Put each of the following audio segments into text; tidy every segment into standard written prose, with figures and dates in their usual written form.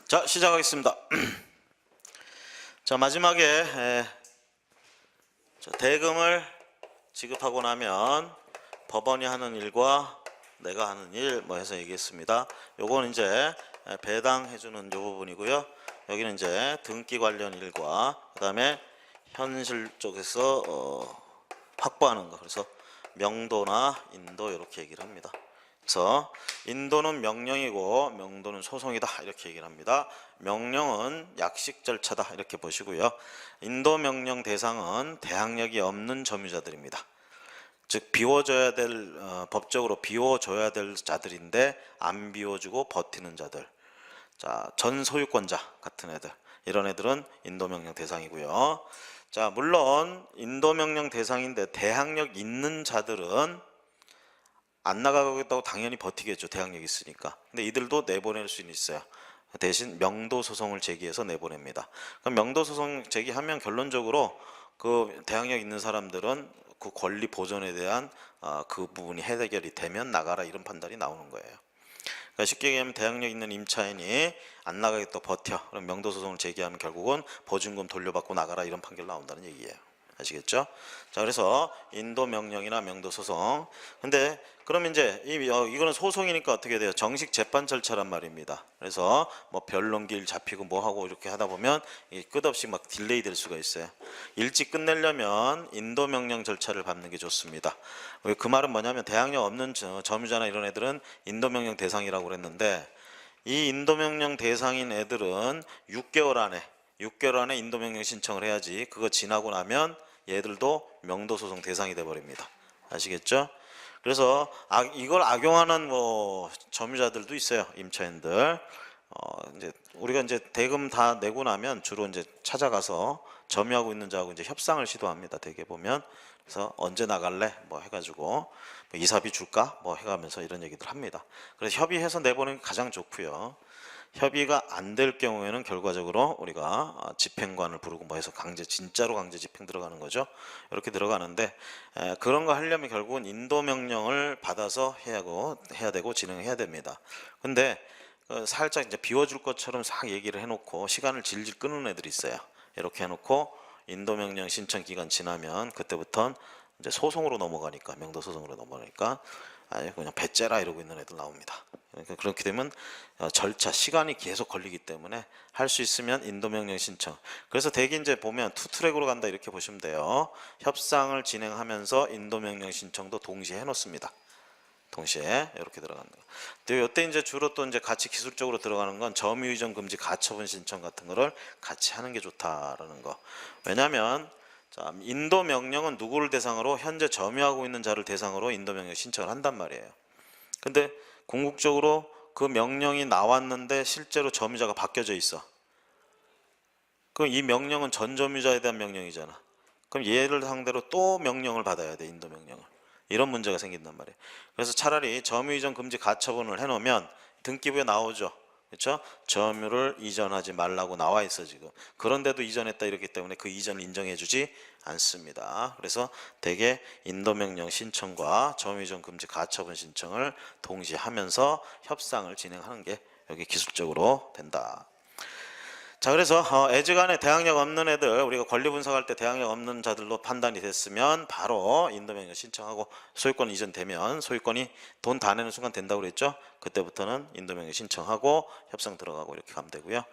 자, 시작하겠습니다. 자, 마지막에 대금을 지급하고 나면 법원이 하는 일과 내가 하는 일 뭐 해서 얘기했습니다. 요건 이제 배당해주는 요 부분이고요. 여기는 이제 등기 관련 일과 그 다음에 현실 쪽에서 확보하는 거. 그래서 명도나 인도 이렇게 얘기를 합니다. 그래서 인도는 명령이고 명도는 소송이다 이렇게 얘기를 합니다. 명령은 약식 절차다 이렇게 보시고요. 인도 명령 대상은 대항력이 없는 점유자들입니다. 즉 비워줘야 될 법적으로 비워줘야 될 자들인데 안 비워주고 버티는 자들. 자, 전 소유권자 같은 애들. 이런 애들은 인도 명령 대상이고요. 자, 물론 인도 명령 대상인데 대항력 있는 자들은 안 나가겠다고 당연히 버티겠죠. 대항력이 있으니까. 근데 이들도 내보낼 수는 있어요. 대신 명도 소송을 제기해서 내보냅니다. 그럼 명도 소송 제기하면 결론적으로 그 대항력 있는 사람들은 그 권리 보존에 대한 그 부분이 해결이 되면 나가라 이런 판단이 나오는 거예요. 그러니까 쉽게 얘기하면 대항력 있는 임차인이 안 나가겠다 버텨. 그럼 명도 소송을 제기하면 결국은 보증금 돌려받고 나가라 이런 판결 나온다는 얘기예요. 아시겠죠? 자, 그래서 인도 명령이나 명도 소송. 근데 그럼 이제 이거는 소송이니까 어떻게 돼요? 정식 재판 절차란 말입니다. 그래서 뭐 변론기일 잡히고 뭐 하고 이렇게 하다 보면 끝없이 막 딜레이 될 수가 있어요. 일찍 끝내려면 인도 명령 절차를 밟는 게 좋습니다. 그 말은 뭐냐면 대항력 없는 점유자나 이런 애들은 인도 명령 대상이라고 그랬는데 이 인도 명령 대상인 애들은 6개월 안에 인도 명령 신청을 해야지. 그거 지나고 나면 얘들도 명도 소송 대상이 돼 버립니다. 아시겠죠? 그래서 이걸 악용하는 뭐 점유자들도 있어요. 임차인들. 이제 우리가 이제 대금 다 내고 나면 주로 이제 찾아가서 점유하고 있는 자하고 이제 협상을 시도합니다. 대개 보면. 그래서 언제 나갈래? 뭐 해가지고 뭐 이사비 줄까? 뭐 해가면서 이런 얘기들 합니다. 그래서 협의해서 내보내는 게 가장 좋고요. 협의가 안 될 경우에는 결과적으로 우리가 집행관을 부르고 뭐 해서 진짜로 강제 집행 들어가는 거죠. 이렇게 들어가는데 그런 거 하려면 결국은 인도 명령을 받아서 해야 되고 진행해야 됩니다. 근데 살짝 이제 비워줄 것처럼 싹 얘기를 해놓고 시간을 질질 끄는 애들이 있어요. 이렇게 해놓고 인도 명령 신청 기간 지나면 그때부터는 이제 소송으로 넘어가니까 명도 소송으로 넘어가니까 아니 그냥 배째라 이러고 있는 애들 나옵니다. 그러니까 그렇게 되면 절차 시간이 계속 걸리기 때문에 할 수 있으면 인도 명령 신청. 그래서 대개 이제 보면 투트랙으로 간다 이렇게 보시면 돼요. 협상을 진행하면서 인도 명령 신청도 동시에 해놓습니다. 동시에 이렇게 들어가는 거. 근데 이때 이제 주로 또 이제 같이 기술적으로 들어가는 건 점유이전 금지 가처분 신청 같은 거를 같이 하는 게 좋다라는 거. 왜냐하면 자, 인도 명령은 누구를 대상으로 현재 점유하고 있는 자를 대상으로 인도 명령 신청을 한단 말이에요. 근데 궁극적으로 그 명령이 나왔는데 실제로 점유자가 바뀌어져 있어. 그럼 이 명령은 전 점유자에 대한 명령이잖아. 그럼 얘를 상대로 또 명령을 받아야 돼. 인도 명령을. 이런 문제가 생긴단 말이에요. 그래서 차라리 점유이전 금지 가처분을 해놓으면 등기부에 나오죠. 그렇죠? 점유를 이전하지 말라고 나와 있어 지금. 그런데도 이전했다 이렇기 때문에 그 이전 인정해주지 않습니다. 그래서 대개 인도명령 신청과 점유이전 금지 가처분 신청을 동시에 하면서 협상을 진행하는 게 여기 기술적으로 된다. 자, 그래서 애지간에 대항력 없는 애들 우리가 권리 분석할 때 대항력 없는 자들로 판단이 됐으면 바로 인도명령 신청하고 소유권 이전되면 소유권이 돈 다 내는 순간 된다고 그랬죠. 그때부터는 인도명령 신청하고 협상 들어가고 이렇게 가면 되고요.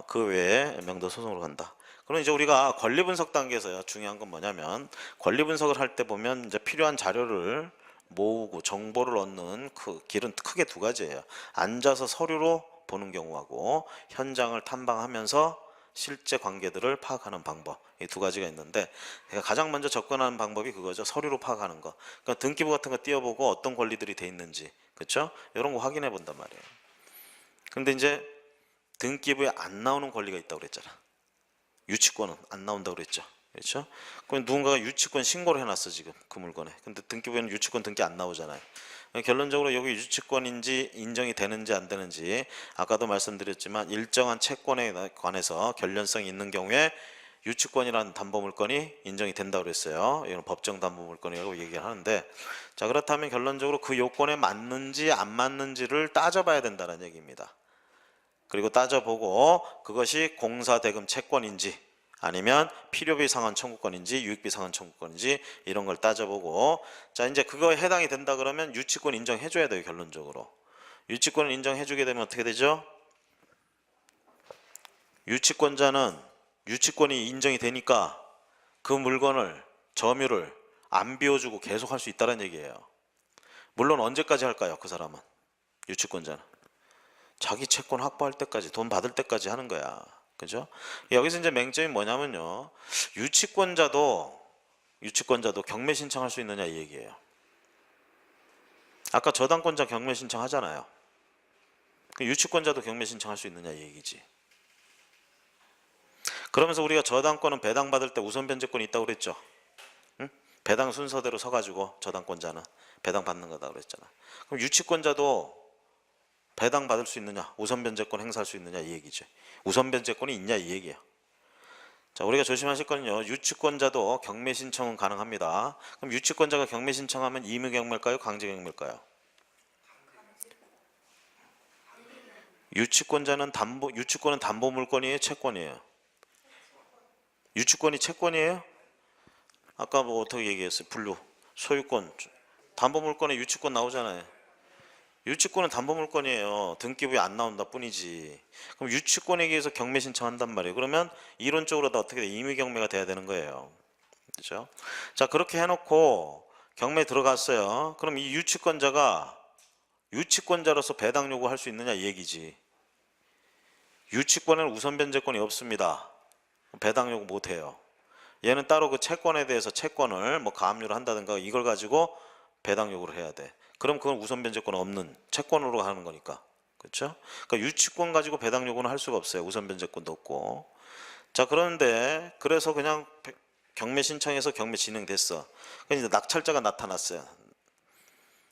그 외에 명도 소송으로 간다. 그럼 이제 우리가 권리 분석 단계에서요 중요한 건 뭐냐면 권리 분석을 할 때 보면 이제 필요한 자료를 모으고 정보를 얻는 그 길은 크게 두 가지예요. 앉아서 서류로 보는 경우하고 현장을 탐방하면서 실제 관계들을 파악하는 방법, 이 두 가지가 있는데 가장 먼저 접근하는 방법이 그거죠. 서류로 파악하는 거. 그러니까 등기부 같은 거 띄워보고 어떤 권리들이 돼 있는지, 그렇죠? 이런 거 확인해 본단 말이에요. 근데 이제 등기부에 안 나오는 권리가 있다고 그랬잖아. 유치권은 안 나온다고 그랬죠. 그렇죠? 그럼 누군가가 유치권 신고를 해놨어 지금 그 물건에. 근데 등기부에는 유치권 등기 안 나오잖아요. 결론적으로 여기 유치권인지 인정이 되는지 안 되는지 아까도 말씀드렸지만 일정한 채권에 관해서 결련성이 있는 경우에 유치권이라는 담보물건이 인정이 된다고 그랬어요. 이건 법정 담보물건이라고 얘기를 하는데 자 그렇다면 결론적으로 그 요건에 맞는지 안 맞는지를 따져봐야 된다는 얘기입니다. 그리고 따져보고 그것이 공사대금 채권인지 아니면 필요비 상환 청구권인지 유익비 상환 청구권인지 이런 걸 따져보고, 자 이제 그거에 해당이 된다 그러면 유치권 인정해줘야 돼요. 결론적으로 유치권을 인정해주게 되면 어떻게 되죠? 유치권자는 유치권이 인정이 되니까 그 물건을 점유를 안 비워주고 계속 할 수 있다는 얘기예요. 물론 언제까지 할까요? 그 사람은 유치권자는 자기 채권 확보할 때까지, 돈 받을 때까지 하는 거야. 그죠? 여기서 이제 맹점이 뭐냐면요, 유치권자도 경매 신청할 수 있느냐 이 얘기예요. 아까 저당권자 경매 신청하잖아요. 유치권자도 경매 신청할 수 있느냐 이 얘기지. 그러면서 우리가 저당권은 배당받을 때 우선 변제권이 있다고 그랬죠. 응? 배당 순서대로 서가지고 저당권자는 배당받는 거다 그랬잖아. 그럼 유치권자도 배당받을 수 있느냐, 우선 변제권 행사할 수 있느냐 이 얘기죠. 우선 변제권이 있냐 이 얘기야. 자, 우리가 조심하실 거는요, 유치권자도 경매 신청은 가능합니다. 그럼 유치권자가 경매 신청하면 임의경매일까요, 강제경매일까요? 유치권은 담보 물건이에요, 채권이에요? 유치권이 채권이에요? 아까 뭐 어떻게 얘기했어요? 분류, 소유권, 담보 물건에 유치권 나오잖아요. 유치권은 담보 물건이에요. 등기부에 안 나온다 뿐이지. 그럼 유치권에 의해서 경매 신청한단 말이에요. 그러면 이론적으로 다 어떻게 돼? 임의 경매가 돼야 되는 거예요. 그렇죠? 자, 그렇게 해놓고 경매 들어갔어요. 그럼 이 유치권자가 유치권자로서 배당 요구할 수 있느냐 이 얘기지. 유치권에는 우선 변제권이 없습니다. 배당 요구 못 해요. 얘는 따로 그 채권에 대해서 채권을 뭐 가압류를 한다든가 이걸 가지고 배당 요구를 해야 돼. 그럼 그건 우선 변제권 없는 채권으로 하는 거니까. 그렇죠? 그러니까 유치권 가지고 배당 요구는 할 수가 없어요. 우선 변제권도 없고. 자, 그런데 그래서 그냥 경매 신청해서 경매 진행됐어. 그러니까 이제 낙찰자가 나타났어요.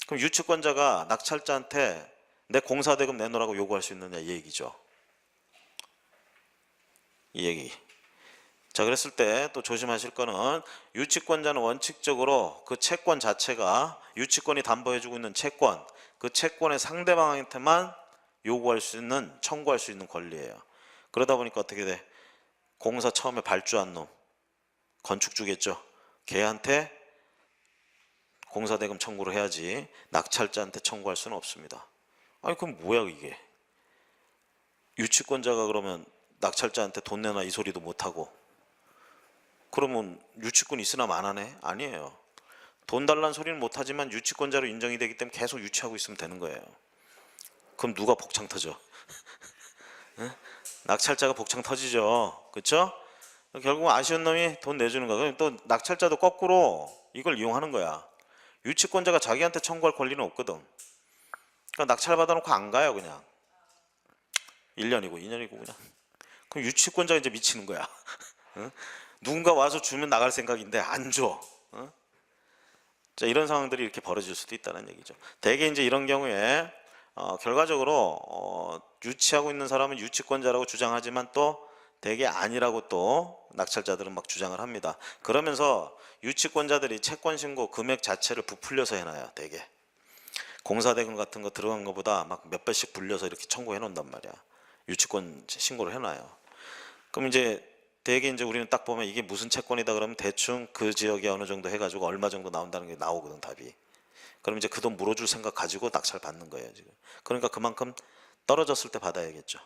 그럼 유치권자가 낙찰자한테 내 공사대금 내놓으라고 요구할 수 있느냐 이 얘기죠. 이 얘기. 자, 그랬을 때 또 조심하실 거는 유치권자는 원칙적으로 그 채권 자체가 유치권이 담보해주고 있는 채권, 그 채권의 상대방한테만 요구할 수 있는, 청구할 수 있는 권리예요. 그러다 보니까 어떻게 돼? 공사 처음에 발주한 놈, 건축주겠죠. 걔한테 공사대금 청구를 해야지 낙찰자한테 청구할 수는 없습니다. 아니 그럼 뭐야 이게? 유치권자가 그러면 낙찰자한테 돈 내놔 이 소리도 못하고 그러면 유치권 있으나 마나네? 아니에요. 돈 달라는 소리는 못하지만 유치권자로 인정이 되기 때문에 계속 유치하고 있으면 되는 거예요. 그럼 누가 복창 터져? 낙찰자가 복창 터지죠. 그렇죠? 결국 아쉬운 놈이 돈 내주는 거야. 그럼 또 낙찰자도 거꾸로 이걸 이용하는 거야. 유치권자가 자기한테 청구할 권리는 없거든. 그러니까 낙찰 받아놓고 안 가요 그냥. 1년이고 2년이고 그냥. 그럼 유치권자가 이제 미치는 거야. 누군가 와서 주면 나갈 생각인데 안 줘. 자, 이런 상황들이 이렇게 벌어질 수도 있다는 얘기죠. 대개 이제 이런 경우에 결과적으로 유치하고 있는 사람은 유치권자라고 주장하지만 또 대개 아니라고 또 낙찰자들은 막 주장을 합니다. 그러면서 유치권자들이 채권 신고 금액 자체를 부풀려서 해놔요. 대개 공사대금 같은 거 들어간 것보다 막 몇 배씩 불려서 이렇게 청구해 놓는단 말이야. 유치권 신고를 해놔요. 그럼 이제 대개 이제 우리는 딱 보면 이게 무슨 채권이다 그러면 대충 그 지역에 어느 정도 해가지고 얼마 정도 나온다는 게 나오거든 답이. 그럼 이제 그 돈 물어줄 생각 가지고 낙찰 받는 거예요 지금. 그러니까 그만큼 떨어졌을 때 받아야겠죠.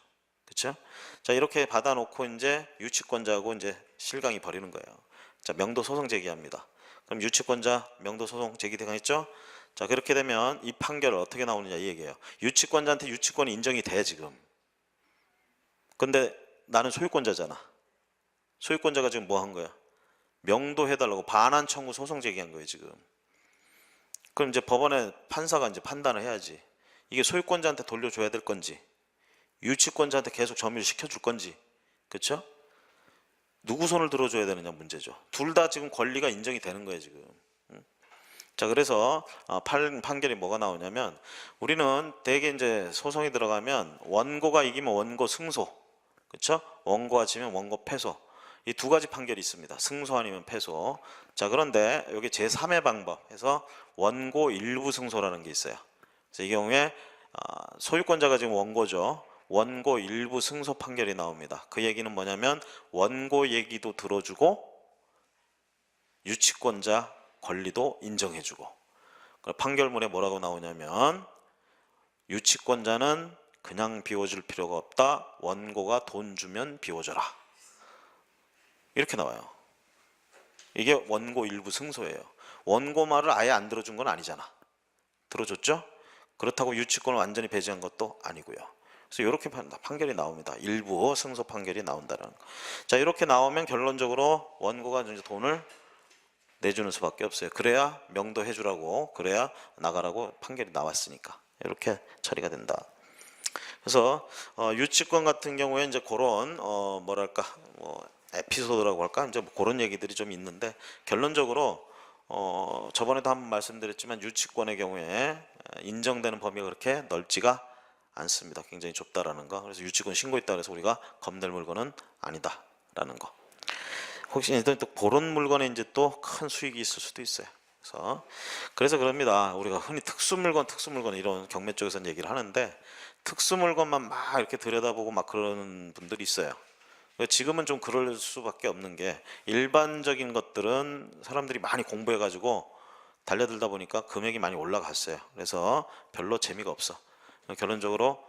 그렇죠? 자, 이렇게 받아놓고 이제 유치권자하고 이제 실강이 벌이는 거예요. 자, 명도 소송 제기합니다. 그럼 유치권자 명도 소송 제기당했죠? 자, 그렇게 되면 이 판결을 어떻게 나오느냐 이 얘기예요. 유치권자한테 유치권이 인정이 돼 지금. 근데 나는 소유권자잖아. 소유권자가 지금 뭐 한 거야? 명도 해달라고 반환 청구 소송 제기한 거예요 지금. 그럼 이제 법원에 판사가 이제 판단을 해야지. 이게 소유권자한테 돌려줘야 될 건지, 유치권자한테 계속 점유를 시켜줄 건지, 그렇죠? 누구 손을 들어줘야 되느냐 문제죠. 둘 다 지금 권리가 인정이 되는 거예요 지금. 자, 그래서 판결이 뭐가 나오냐면 우리는 대개 이제 소송이 들어가면 원고가 이기면 원고 승소, 그렇죠? 원고가 지면 원고 패소. 이 두 가지 판결이 있습니다. 승소 아니면 패소. 자, 그런데 여기 제3의 방법에서 원고 일부 승소라는 게 있어요. 그래서 이 경우에 소유권자가 지금 원고죠. 원고 일부 승소 판결이 나옵니다. 그 얘기는 뭐냐면 원고 얘기도 들어주고 유치권자 권리도 인정해주고, 판결문에 뭐라고 나오냐면 유치권자는 그냥 비워줄 필요가 없다. 원고가 돈 주면 비워줘라. 이렇게 나와요. 이게 원고 일부 승소예요. 원고 말을 아예 안 들어준 건 아니잖아. 들어줬죠? 그렇다고 유치권을 완전히 배제한 것도 아니고요. 그래서 이렇게 판결이 나옵니다. 일부 승소 판결이 나온다는 거. 자, 이렇게 나오면 결론적으로 원고가 이제 돈을 내주는 수밖에 없어요. 그래야 명도해 주라고, 그래야 나가라고 판결이 나왔으니까 이렇게 처리가 된다. 그래서 유치권 같은 경우에 이제 그런 뭐랄까 에피소드라고 할까, 이제 뭐 그런 얘기들이 좀 있는데, 결론적으로 저번에도 한번 말씀드렸지만 유치권의 경우에 인정되는 범위가 그렇게 넓지가 않습니다. 굉장히 좁다라는 거. 그래서 유치권 신고했다 그래서 우리가 겁낼 물건은 아니다라는 거. 혹시 또 그런 물건에 이제 또 큰 수익이 있을 수도 있어요. 그래서 그럽니다. 우리가 흔히 특수물건 이런 경매 쪽에서는 얘기를 하는데, 특수물건만 막 이렇게 들여다보고 막 그러는 분들이 있어요. 지금은 좀 그럴 수밖에 없는 게, 일반적인 것들은 사람들이 많이 공부해 가지고 달려들다 보니까 금액이 많이 올라갔어요. 그래서 별로 재미가 없어. 결론적으로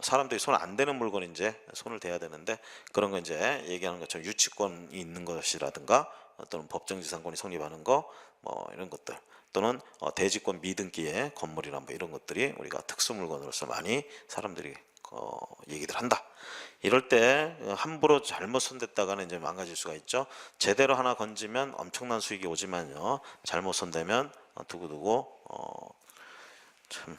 사람들이 손 안 대는 물건에 이제 손을 대야 되는데, 그런 거 이제 얘기하는 것처럼 유치권이 있는 것이라든가 또는 법정지상권이 성립하는 거, 뭐 이런 것들, 또는 대지권 미등기의 건물이나 뭐 이런 것들이 우리가 특수물건으로서 많이 사람들이 얘기들 한다. 이럴 때 함부로 잘못 손댔다가는 이제 망가질 수가 있죠. 제대로 하나 건지면 엄청난 수익이 오지만요, 잘못 손대면 두고두고 참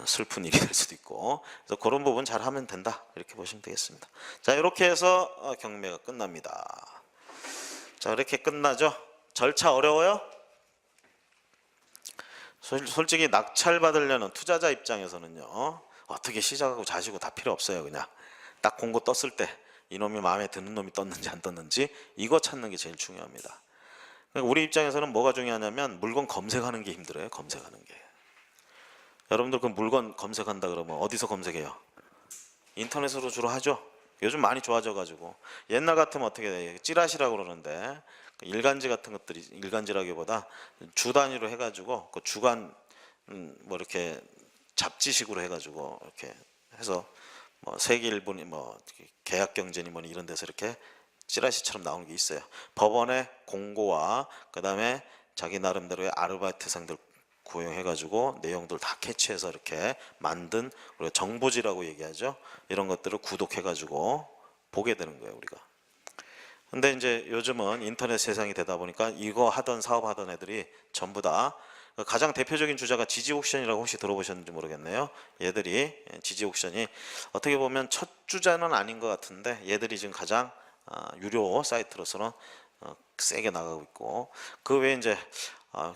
슬픈 일이 될 수도 있고, 그래서 그런 부분 잘 하면 된다, 이렇게 보시면 되겠습니다. 자, 이렇게 해서 경매가 끝납니다. 자, 이렇게 끝나죠. 절차 어려워요? 솔직히 낙찰 받으려는 투자자 입장에서는요, 어떻게 시작하고 자시고 다 필요 없어요. 그냥 딱 공고 떴을 때 이놈이 마음에 드는 놈이 떴는지 안 떴는지 이거 찾는 게 제일 중요합니다. 그러니까 우리 입장에서는 뭐가 중요하냐면 물건 검색하는 게 힘들어요. 검색하는 게. 여러분들 그 물건 검색한다 그러면 어디서 검색해요? 인터넷으로 주로 하죠. 요즘 많이 좋아져 가지고. 옛날 같으면 어떻게 돼요? 찌라시라고 그러는데, 일간지 같은 것들이, 일간지라기보다 주 단위로 해가지고 그 주간 뭐 이렇게 잡지식으로 해가지고 이렇게 해서 뭐 세계일보니 뭐 계약경제니 뭐니 이런 데서 이렇게 찌라시처럼 나오는 게 있어요. 법원의 공고와 그 다음에 자기 나름대로의 아르바이트생들 고용해가지고 내용들 다 캐치해서 이렇게 만든, 우리가 정보지라고 얘기하죠. 이런 것들을 구독해가지고 보게 되는 거예요, 우리가. 근데 이제 요즘은 인터넷 세상이 되다 보니까 이거 하던 사업하던 애들이 전부 다, 가장 대표적인 주자가 지지옥션이라고 혹시 들어보셨는지 모르겠네요. 얘들이, 지지옥션이 어떻게 보면 첫 주자는 아닌 것 같은데 얘들이 지금 가장 유료 사이트로서는 세게 나가고 있고, 그 외에 이제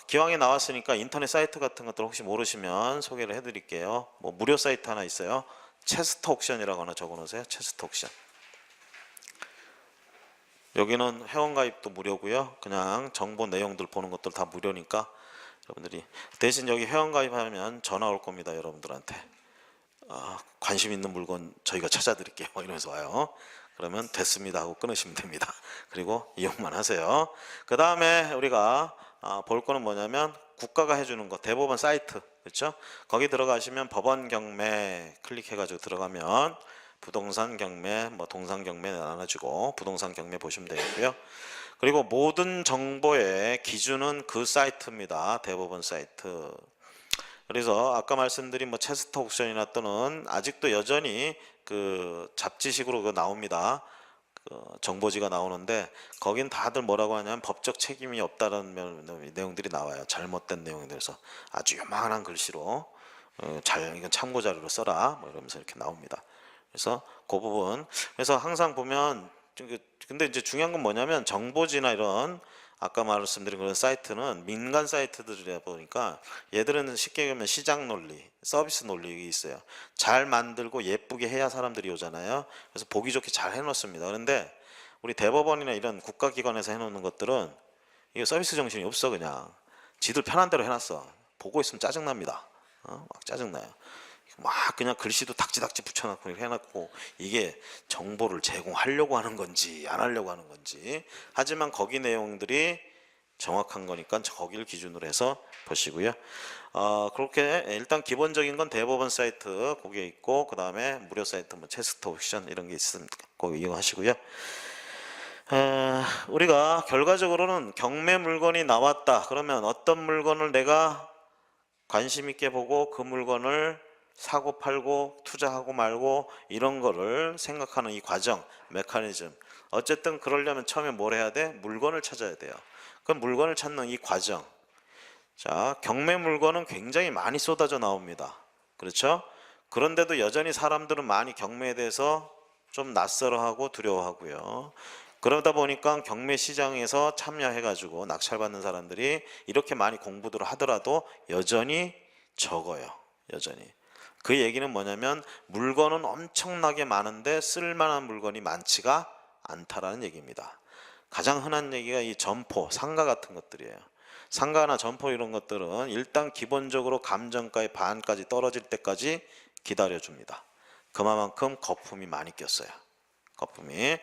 기왕에 나왔으니까 인터넷 사이트 같은 것들 혹시 모르시면 소개를 해드릴게요. 뭐 무료 사이트 하나 있어요. 체스터 옥션이라고 하나 적어놓으세요. 체스터 옥션. 여기는 회원가입도 무료고요. 그냥 정보 내용들 보는 것들 다 무료니까 여러분들이, 대신 여기 회원가입하면 전화 올 겁니다. 여러분들한테 관심 있는 물건 저희가 찾아드릴게요 이러면서 와요. 그러면 됐습니다 하고 끊으시면 됩니다. 그리고 이용만 하세요. 그 다음에 우리가 볼 거는 뭐냐면 국가가 해주는 거, 대법원 사이트, 그렇죠? 거기 들어가시면 법원 경매 클릭해가지고 들어가면 부동산 경매, 뭐 동산 경매 나눠주고 부동산 경매 보시면 되겠고요. 그리고 모든 정보의 기준은 그 사이트입니다. 대법원 사이트. 그래서 아까 말씀드린 뭐 체스터 옥션이나 또는 아직도 여전히 그 잡지식으로 그 나옵니다. 그 정보지가 나오는데 거긴 다들 뭐라고 하냐면 법적 책임이 없다는 내용들이 나와요. 잘못된 내용들에서 아주 요만한 글씨로 이건 참고 자료로 써라 뭐 이러면서 이렇게 나옵니다. 그래서 그 부분, 그래서 항상 보면, 근데 이제 중요한 건 뭐냐면 정보지나 이런 아까 말씀드린 그런 사이트는 민간 사이트들이다 보니까 얘들은 쉽게 얘기하면 시장 논리, 서비스 논리가 있어요. 잘 만들고 예쁘게 해야 사람들이 오잖아요. 그래서 보기 좋게 잘 해놓습니다. 그런데 우리 대법원이나 이런 국가기관에서 해놓는 것들은 이게 서비스 정신이 없어. 그냥 지들 편한 대로 해놨어. 보고 있으면 짜증납니다. 막 짜증나요. 막 그냥 글씨도 닥지닥지 붙여놓고 해놓고 이게 정보를 제공하려고 하는 건지 안 하려고 하는 건지, 하지만 거기 내용들이 정확한 거니까 거기를 기준으로 해서 보시고요. 그렇게 일단 기본적인 건 대법원 사이트 거기에 있고, 그 다음에 무료 사이트 뭐 체스터 옵션 이런 게 있으니까 꼭 이용하시고요. 우리가 결과적으로는 경매 물건이 나왔다 그러면 어떤 물건을 내가 관심 있게 보고 그 물건을 사고 팔고 투자하고 말고 이런 거를 생각하는 이 과정, 메커니즘. 어쨌든 그러려면 처음에 뭘 해야 돼? 물건을 찾아야 돼요. 그 물건을 찾는 이 과정. 자, 경매 물건은 굉장히 많이 쏟아져 나옵니다. 그렇죠? 그런데도 여전히 사람들은 많이 경매에 대해서 좀 낯설어하고 두려워하고요. 그러다 보니까 경매 시장에서 참여해가지고 낙찰받는 사람들이 이렇게 많이 공부들을 하더라도 여전히 적어요. 여전히. 그 얘기는 뭐냐면 물건은 엄청나게 많은데 쓸만한 물건이 많지가 않다라는 얘기입니다. 가장 흔한 얘기가 이 점포, 상가 같은 것들이에요. 상가나 점포 이런 것들은 일단 기본적으로 감정가의 반까지 떨어질 때까지 기다려줍니다. 그만큼 거품이 많이 꼈어요. 거품이.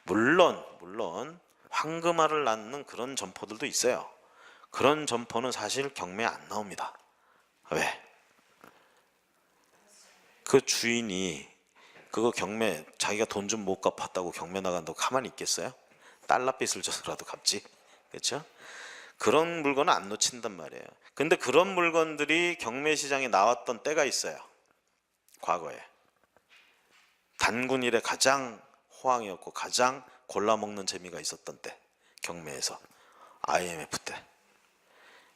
물론 황금알을 낳는 그런 점포들도 있어요. 그런 점포는 사실 경매에 안 나옵니다. 왜? 그 주인이 그거 경매 자기가 돈 좀 못 갚았다고 경매 나간다고 가만히 있겠어요? 달러빚을 져서라도 갚지. 그렇죠? 그런 물건은 안 놓친단 말이에요. 근데 그런 물건들이 경매 시장에 나왔던 때가 있어요. 과거에. 단군 이래 가장 호황이었고 가장 골라먹는 재미가 있었던 때, 경매에서. IMF 때.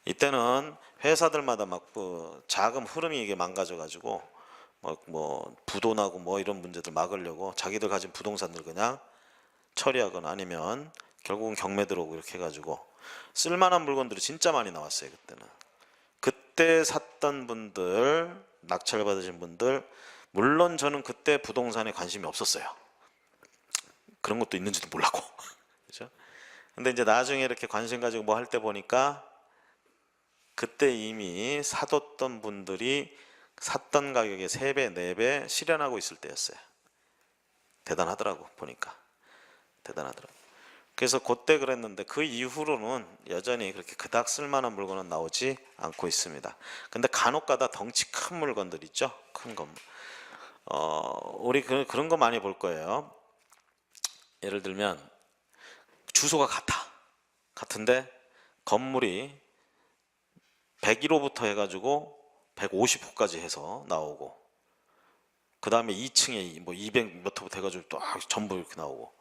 이때는 회사들마다 막 자금 흐름이 이게 망가져가지고 뭐 부도나고 뭐 이런 문제들 막으려고 자기들 가진 부동산들 그냥 처리하거나 아니면 결국은 경매 들어오고 이렇게 해가지고 쓸만한 물건들이 진짜 많이 나왔어요. 그때는. 그때 샀던 분들, 낙찰 받으신 분들, 물론 저는 그때 부동산에 관심이 없었어요. 그런 것도 있는지도 몰랐고. 그죠? 근데 이제 나중에 이렇게 관심 가지고 뭐 할 때 보니까 그때 이미 사뒀던 분들이 샀던 가격의 3배, 4배 실현하고 있을 때였어요. 대단하더라고, 보니까. 대단하더라고. 그래서 그때 그랬는데 그 이후로는 여전히 그렇게 그닥 쓸만한 물건은 나오지 않고 있습니다. 근데 간혹가다 덩치 큰 물건들 있죠? 큰 거. 우리 그런 거 많이 볼 거예요. 예를 들면 주소가 같은데 건물이 101호부터 해가지고 150호까지 해서 나오고, 그 다음에 2층에 뭐 200 몇 호부터 해가지고 또 전부 이렇게 나오고,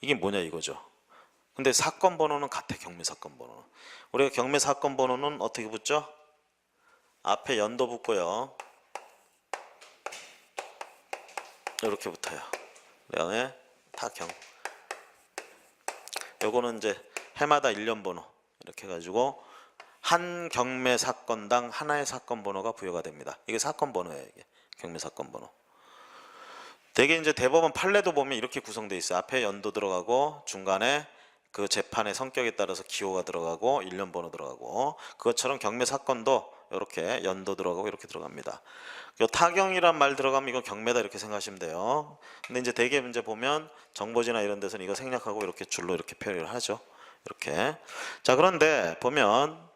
이게 뭐냐 이거죠. 근데 사건 번호는 같아. 경매 사건 번호는. 우리가 경매 사건 번호는 어떻게 붙죠? 앞에 연도 붙고요. 이렇게 붙어요. 그다음에 타경. 요거는 이제 해마다 1년 번호 이렇게 해가지고 한 경매 사건당 하나의 사건 번호가 부여가 됩니다. 이게 사건 번호예요. 이게 경매 사건 번호. 되게 이제 대법원 판례도 보면 이렇게 구성되어 있어요. 앞에 연도 들어가고 중간에 그 재판의 성격에 따라서 기호가 들어가고 1년 번호 들어가고, 그것처럼 경매 사건도 이렇게 연도 들어가고 이렇게 들어갑니다. 타경이란 말 들어가면 이거 경매다 이렇게 생각하시면 돼요. 근데 이제 대개 문제 보면 정보지나 이런 데서는 이거 생략하고 이렇게 줄로 이렇게 표현을 하죠. 이렇게. 자, 그런데 보면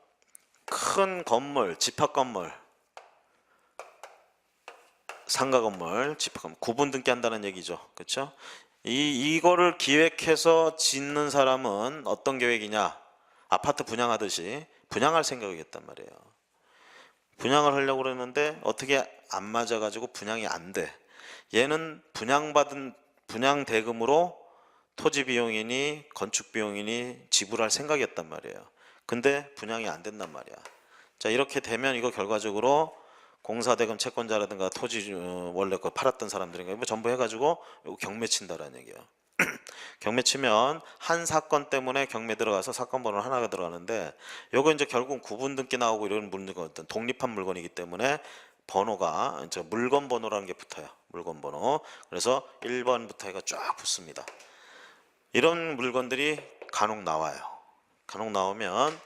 큰 건물, 집합 건물, 상가 건물, 집합 건물 구분 등기 한다는 얘기죠. 그렇죠? 이거를 기획해서 짓는 사람은 어떤 계획이냐? 아파트 분양하듯이 분양할 생각이겠단 말이에요. 분양을 하려고 그러는데 어떻게 안 맞아가지고 분양이 안 돼. 얘는 분양받은 분양 대금으로 토지 비용이니 건축 비용이니 지불할 생각이었단 말이에요. 근데 분양이 안 된단 말이야. 자, 이렇게 되면 이거 결과적으로 공사대금 채권자라든가 토지 원래 그 팔았던 사람들인가 뭐 전부 해가지고 경매 친다라는 얘기예요. 경매 치면 한 사건 때문에 경매 들어가서 사건 번호 하나가 들어가는데, 요거 이제 결국 구분 등기 나오고 이런 물건, 독립한 물건이기 때문에 번호가 이제 물건 번호라는 게 붙어요. 물건 번호. 그래서 1번부터 해가 쫙 붙습니다. 이런 물건들이 간혹 나와요. 간혹 나오면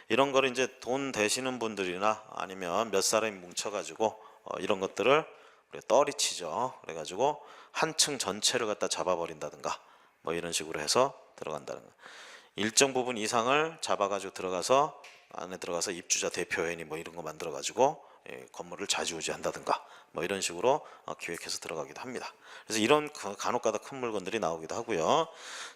이런 거를 이제 돈 되시는 분들이나 아니면 몇 사람이 뭉쳐가지고 이런 것들을 우리가 떨이치죠. 그래가지고 한 층 전체를 갖다 잡아버린다든가 뭐 이런 식으로 해서 들어간다는 거. 일정 부분 이상을 잡아가지고 들어가서 안에 들어가서 입주자 대표회의니 뭐 이런 거 만들어가지고 건물을 좌지우지한다든가 뭐 이런 식으로 기획해서 들어가기도 합니다. 그래서 이런 간혹가다 큰 물건들이 나오기도 하고요.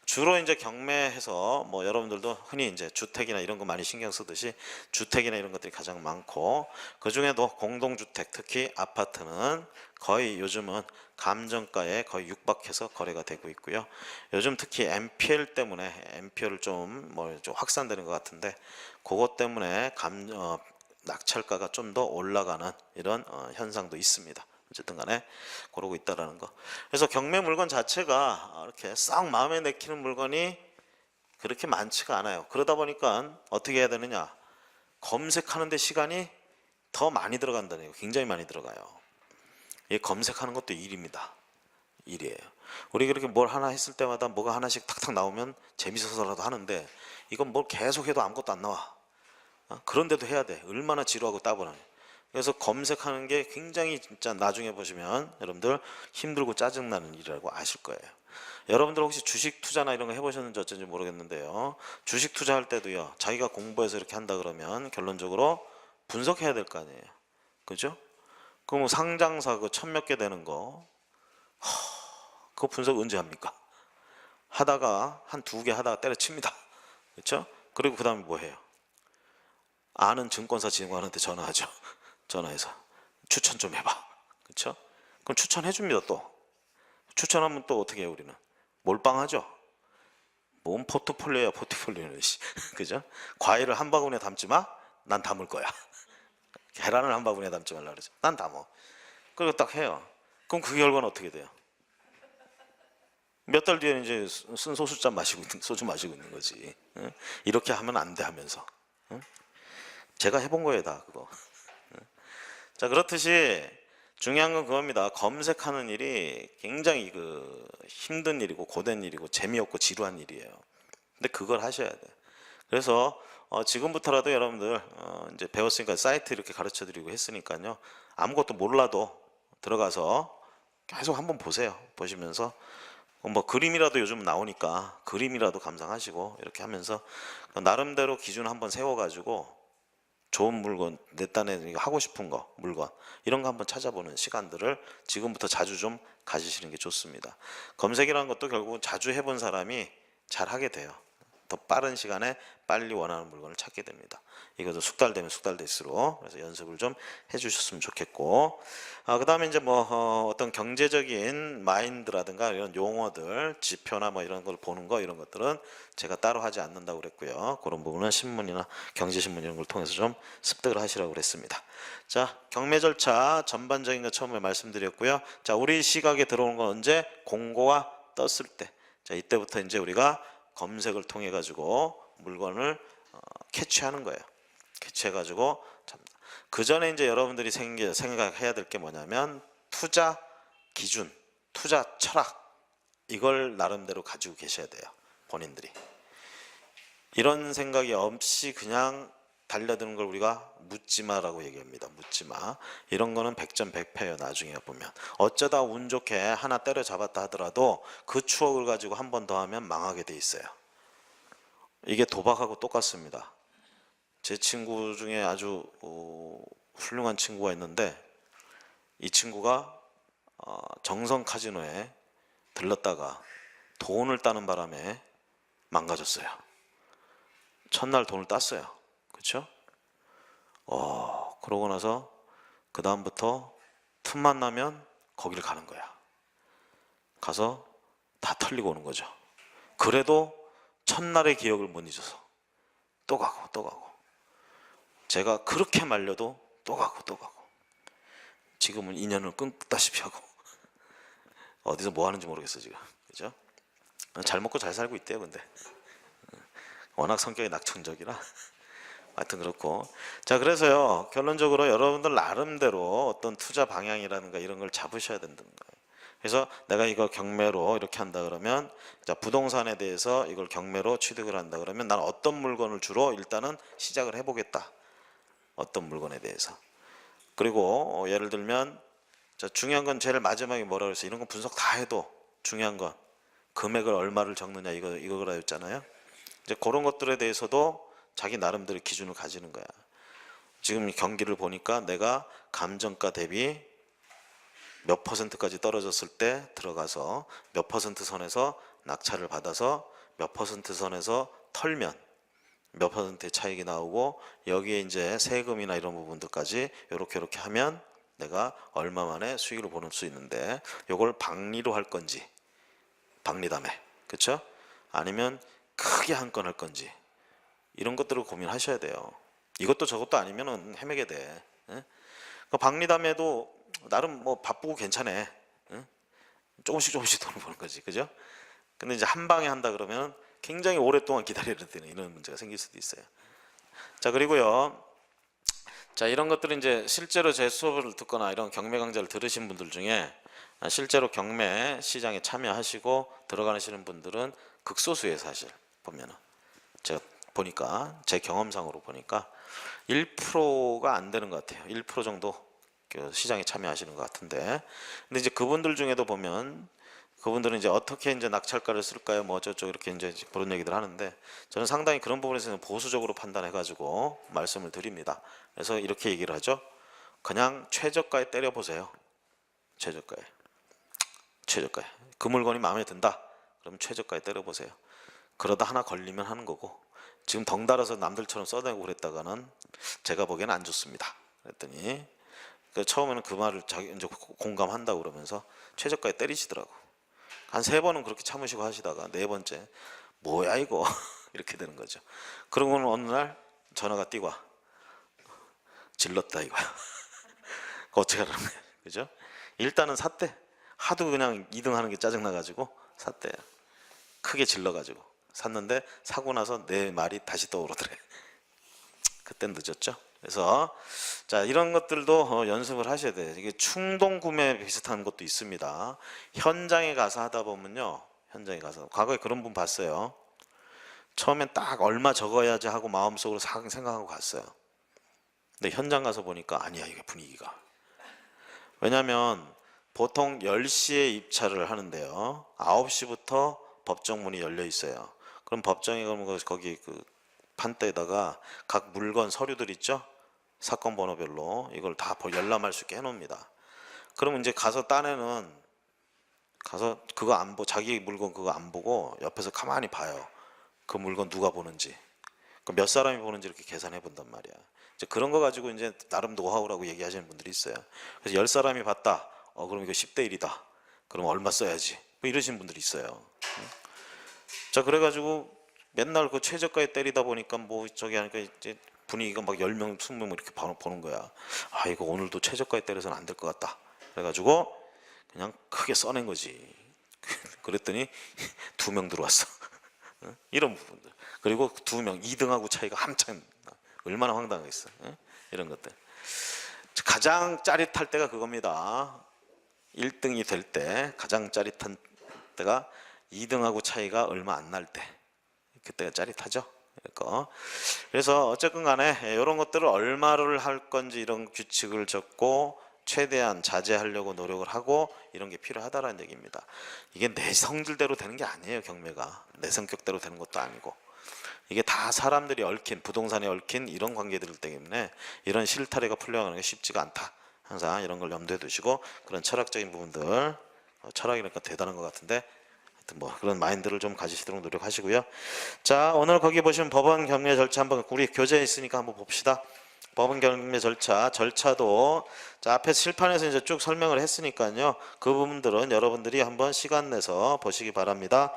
주로 이제 경매해서 뭐 여러분들도 흔히 이제 주택이나 이런 거 많이 신경 쓰듯이 주택이나 이런 것들이 가장 많고, 그 중에도 공동주택 특히 아파트는 거의 요즘은 감정가에 거의 육박해서 거래가 되고 있고요. 요즘 특히 MPL 때문에 MPL을 좀 확산되는 것 같은데 그것 때문에 낙찰가가 좀 더 올라가는 이런 현상도 있습니다. 어쨌든 간에 그러고 있다라는 거. 그래서 경매 물건 자체가 이렇게 싹 마음에 내키는 물건이 그렇게 많지가 않아요. 그러다 보니까 어떻게 해야 되느냐, 검색하는 데 시간이 더 많이 들어간다는 거. 굉장히 많이 들어가요. 이 검색하는 것도 일입니다. 일이에요. 우리 그렇게 뭘 하나 했을 때마다 뭐가 하나씩 탁탁 나오면 재밌어서라도 하는데 이건 뭘 계속해도 아무것도 안 나와. 그런데도 해야 돼. 얼마나 지루하고 따분해. 그래서 검색하는 게 굉장히 진짜 나중에 보시면 여러분들 힘들고 짜증나는 일이라고 아실 거예요. 여러분들 혹시 주식 투자나 이런 거 해보셨는지 어쩐지 모르겠는데요. 주식 투자할 때도요, 자기가 공부해서 이렇게 한다 그러면 결론적으로 분석해야 될 거 아니에요. 그죠? 그럼 상장사 그 1000몇 개 되는 거, 그거 분석 언제 합니까? 하다가 한 2개 하다가 때려칩니다. 그렇죠? 그리고 그 다음에 뭐 해요? 아는 증권사 직원한테 전화하죠. 전화해서 추천 좀 해봐. 그렇죠? 그럼 추천해 줍니다. 또 추천하면 또 어떻게 해요? 우리는 몰빵하죠. 뭔 포트폴리오야, 포트폴리오는. 그죠? 과일을 한 바구니에 담지 마. 난 담을 거야. 계란을 한 바구니에 담지 말라 그러죠. 난 담어. 그리고 딱 해요. 그럼 그 결과는 어떻게 돼요? 몇 달 뒤에는 이제 쓴 소주잔 마시고 있는, 소주 마시고 있는 거지. 응? 이렇게 하면 안 돼 하면서. 응? 제가 해본 거예요, 다 그거. 자, 그렇듯이 중요한 건 그겁니다. 검색하는 일이 굉장히 힘든 일이고 고된 일이고 재미없고 지루한 일이에요. 근데 그걸 하셔야 돼요. 그래서 지금부터라도 여러분들 이제 배웠으니까 사이트 이렇게 가르쳐 드리고 했으니까요. 아무것도 몰라도 들어가서 계속 한번 보세요. 보시면서 뭐 그림이라도 요즘 나오니까 그림이라도 감상하시고 이렇게 하면서 나름대로 기준 한번 세워가지고 좋은 물건, 내 딴에 하고 싶은 거, 물건 이런 거 한번 찾아보는 시간들을 지금부터 자주 좀 가지시는 게 좋습니다. 검색이라는 것도 결국은 자주 해본 사람이 잘 하게 돼요. 더 빠른 시간에 빨리 원하는 물건을 찾게 됩니다. 이것도 숙달되면 숙달될수록, 그래서 연습을 좀 해주셨으면 좋겠고, 그 다음에 이제 어떤 경제적인 마인드라든가 이런 용어들, 지표나 뭐 이런 걸 보는 거, 이런 것들은 제가 따로 하지 않는다고 그랬고요. 그런 부분은 신문이나 경제신문 이런 걸 통해서 좀 습득을 하시라고 그랬습니다. 자, 경매 절차 전반적인 거 처음에 말씀드렸고요. 자, 우리 시각에 들어오는 건 언제? 공고가 떴을 때. 자, 이때부터 이제 우리가 검색을 통해 가지고 물건을 캐치하는 거예요. 캐치해 가지고 그 전에 이제 여러분들이 생각해야 될 게 뭐냐면 투자 기준, 투자 철학, 이걸 나름대로 가지고 계셔야 돼요. 본인들이 이런 생각이 없이 그냥 달려드는 걸 우리가 묻지마라고 얘기합니다. 묻지마. 이런 거는 백전백패예요. 나중에 보면 어쩌다 운 좋게 하나 때려잡았다 하더라도 그 추억을 가지고 한 번 더 하면 망하게 돼 있어요. 이게 도박하고 똑같습니다. 제 친구 중에 아주 훌륭한 친구가 있는데, 이 친구가 정성 카지노에 들렀다가 돈을 따는 바람에 망가졌어요. 첫날 돈을 땄어요. 그렇죠? 그러고 나서 그 다음부터 틈만 나면 거기를 가는 거야. 가서 다 털리고 오는 거죠. 그래도 첫날의 기억을 못 잊어서 또 가고 또 가고, 제가 그렇게 말려도 또 가고 또 가고, 지금은 인연을 끊다시피 하고 어디서 뭐 하는지 모르겠어 지금. 그죠? 잘 먹고 잘 살고 있대요. 근데 워낙 성격이 낙천적이라 하여튼 그렇고. 자, 그래서요, 결론적으로 여러분들 나름대로 어떤 투자 방향이라든가 이런 걸 잡으셔야 된다는 거예요. 그래서 내가 이거 경매로 이렇게 한다 그러면, 자, 부동산에 대해서 이걸 경매로 취득을 한다 그러면 난 어떤 물건을 주로 일단은 시작을 해보겠다. 어떤 물건에 대해서. 그리고 예를 들면 자, 중요한 건 제일 마지막에 뭐라 그랬어요? 이런 거 분석 다 해도 중요한 건 금액을 얼마를 적느냐 이거라였잖아요. 이제 그런 것들에 대해서도 자기 나름대로 기준을 가지는 거야. 지금 경기를 보니까 내가 감정가 대비 몇 퍼센트까지 떨어졌을 때 들어가서 몇 퍼센트 선에서 낙찰을 받아서 몇 퍼센트 선에서 털면 몇 퍼센트의 차익이 나오고 여기에 이제 세금이나 이런 부분들까지 이렇게 하면 내가 얼마 만에 수익을 보는 수 있는데 이걸 박리로 할 건지 박리담에 그렇죠? 아니면 크게 한 건 할 건지 이런 것들을 고민하셔야 돼요. 이것도 저것도 아니면은 헤매게 돼. 예? 그러니까 박리담에도 나름 뭐 바쁘고 괜찮아. 예? 조금씩 돈을 버는 거지, 그죠? 근데 이제 한 방에 한다 그러면 굉장히 오랫동안 기다려야 되는 이런 문제가 생길 수도 있어요. 자, 그리고요. 자, 이런 것들은 이제 실제로 제 수업을 듣거나 이런 경매 강좌를 들으신 분들 중에 실제로 경매 시장에 참여하시고 들어가시는 분들은 극소수예요, 사실 보면은. 제가 보니까 제 경험상으로 보니까 1%가 안 되는 것 같아요. 1% 정도 시장에 참여하시는 것 같은데, 근데 이제 그분들 중에도 보면 그분들은 이제 어떻게 이제 낙찰가를 쓸까요? 뭐 어쩌고 이렇게 이제 그런 얘기들 하는데 저는 상당히 그런 부분에서는 보수적으로 판단해가지고 말씀을 드립니다. 그래서 이렇게 얘기를 하죠. 그냥 최저가에 때려 보세요. 최저가에. 그 물건이 마음에 든다. 그럼 최저가에 때려 보세요. 그러다 하나 걸리면 하는 거고 지금 덩달아서 남들처럼 써대고 그랬다가는 제가 보기에는 안 좋습니다. 그랬더니 처음에는 그 말을 자기 이제 공감한다고 그러면서 최저가에 때리시더라고. 한 3번은 그렇게 참으시고 하시다가 4번째 뭐야 이거 이렇게 되는 거죠. 그러고는 어느 날 전화가 뛰고 와. 질렀다 이거야. 어떻게 하라는 거야, 그죠? 일단은 샀대. 하도 그냥 2등 하는 게 짜증나가지고 샀대. 크게 질러가지고 샀는데 사고 나서 내 말이 다시 떠오르더래. 그땐 늦었죠. 그래서 자, 이런 것들도 연습을 하셔야 돼요. 이게 충동 구매 비슷한 것도 있습니다. 현장에 가서 하다 보면요, 현장에 가서 과거에 그런 분 봤어요. 처음엔 딱 얼마 적어야지 하고 마음속으로 생각하고 갔어요. 근데 현장 가서 보니까 아니야, 이게 분위기가. 왜냐하면 보통 10시에 입찰을 하는데요, 9시부터 법정문이 열려 있어요. 그럼 법정에 가면 거기 그 판대에다가 각 물건 서류들 있죠? 사건 번호별로 이걸 다 열람할 수 있게 해놓습니다. 그러면 이제 가서 딴에는 가서 그거 안 보고 자기 물건 그거 안 보고 옆에서 가만히 봐요. 그 물건 누가 보는지, 몇 사람이 보는지 이렇게 계산해 본단 말이야. 이제 그런 거 가지고 이제 나름 노하우라고 얘기하시는 분들이 있어요. 그래서 10사람이 봤다. 그럼 이거 10대 1이다. 그럼 얼마 써야지. 뭐 이러신 분들이 있어요. 자, 그래가지고 맨날 그 최저가에 때리다 보니까 뭐 저기 하니까 이제 분위기가 막 10명, 20명 이렇게 보는 거야. 아, 이거 오늘도 최저가에 때려서는 안 될 것 같다. 그래가지고 그냥 크게 써낸 거지. 그랬더니 2명 들어왔어. 이런 부분들. 그리고 2명, 2등하고 차이가 한참 얼마나 황당하겠어. 이런 것들. 가장 짜릿할 때가 그겁니다. 1등이 될 때 가장 짜릿한 때가 2등하고 차이가 얼마 안 날 때. 그때가 짜릿하죠. 그래서 어쨌든 간에 이런 것들을 얼마를 할 건지 이런 규칙을 적고 최대한 자제하려고 노력을 하고 이런 게 필요하다라는 얘기입니다. 이게 내 성질대로 되는 게 아니에요. 경매가 내 성격대로 되는 것도 아니고 이게 다 사람들이 얽힌, 부동산에 얽힌 이런 관계들 때문에 이런 실타래가 풀려가는 게 쉽지가 않다. 항상 이런 걸 염두에 두시고 그런 철학적인 부분들, 철학이니까 대단한 것 같은데 하여튼 뭐 그런 마인드를 좀 가지시도록 노력하시고요. 자, 오늘 거기 보시면 법원 경매 절차 한번 우리 교재에 있으니까 한번 봅시다. 법원 경매 절차도 자, 앞에 실판에서 이제 쭉 설명을 했으니까요. 그 부분들은 여러분들이 한번 시간 내서 보시기 바랍니다.